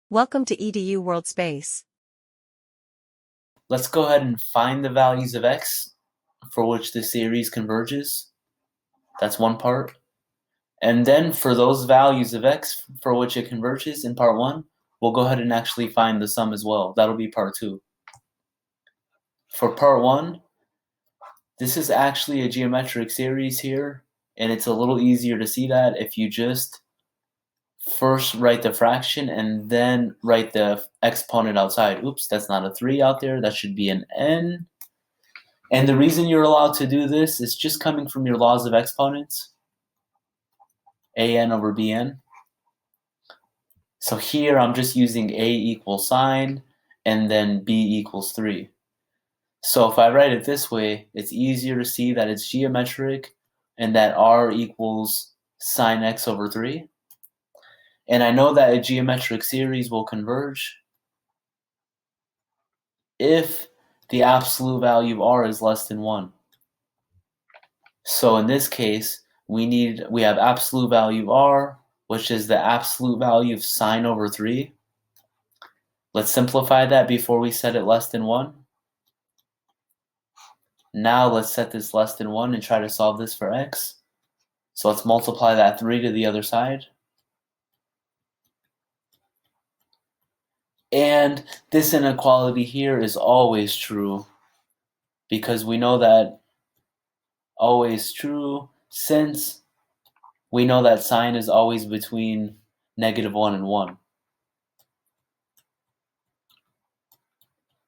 Welcome to EDU World Space. Let's go ahead and find the values of x for which the series converges. That's one part. And then for those values of x for which it converges in part 1, we'll go ahead and actually find the sum as well. That'll be part 2. For part 1, this is actually a geometric series here, and it's a little easier to see that if you just first write the fraction and then write the exponent outside. Oops, that's not a 3 out there. That should be an n. And the reason you're allowed to do this is just coming from your laws of exponents, an over bn. So here I'm just using a equals sine and then b equals 3. So if I write it this way, it's easier to see that it's geometric and that r equals sine x over 3. And I know that a geometric series will converge if the absolute value of r is less than 1. So in this case, we have absolute value of r, which is the absolute value of sine over 3. Let's simplify that before we set it less than 1. Now let's set this less than 1 and try to solve this for x. So let's multiply that 3 to the other side. And this inequality here is always true, because we know that always true since we know that sine is always between -1 and 1.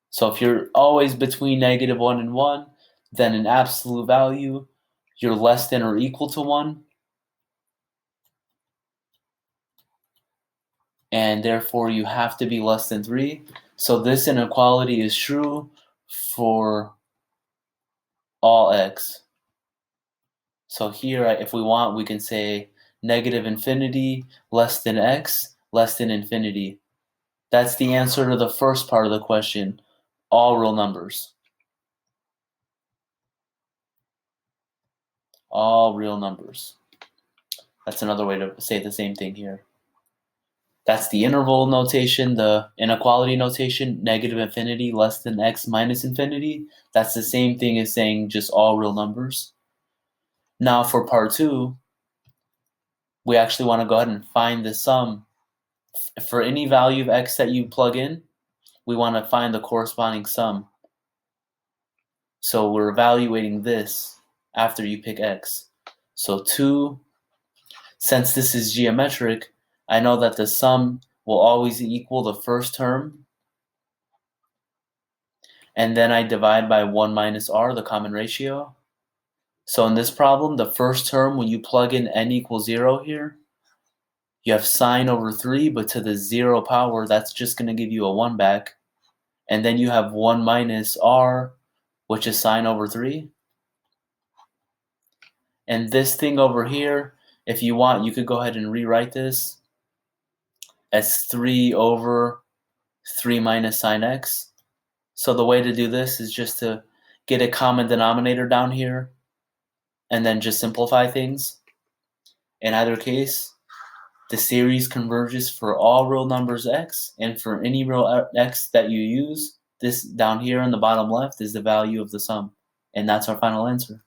So if you're always between -1 and 1, then in absolute value, you're less than or equal to 1. And therefore, you have to be less than 3. So this inequality is true for all x. So here, if we want, we can say -infinity less than x less than infinity. That's the answer to the first part of the question, all real numbers. All real numbers. That's another way to say the same thing here. That's the interval notation, the inequality notation, -infinity less than x minus infinity. That's the same thing as saying just all real numbers. Now for part 2, we actually want to go ahead and find the sum. For any value of x that you plug in, we want to find the corresponding sum. So we're evaluating this after you pick x. So 2, since this is geometric, I know that the sum will always equal the first term. And then I divide by 1 minus r, the common ratio. So in this problem, the first term, when you plug in n equals 0 here, you have sine over 3, but to the 0 power, that's just going to give you a 1 back. And then you have 1 minus r, which is sine over 3. And this thing over here, if you want, you could go ahead and rewrite this as 3 over 3 minus sine x. So the way to do this is just to get a common denominator down here and then just simplify things. In either case, the series converges for all real numbers x, and for any real x that you use, this down here in the bottom left is the value of the sum. And that's our final answer.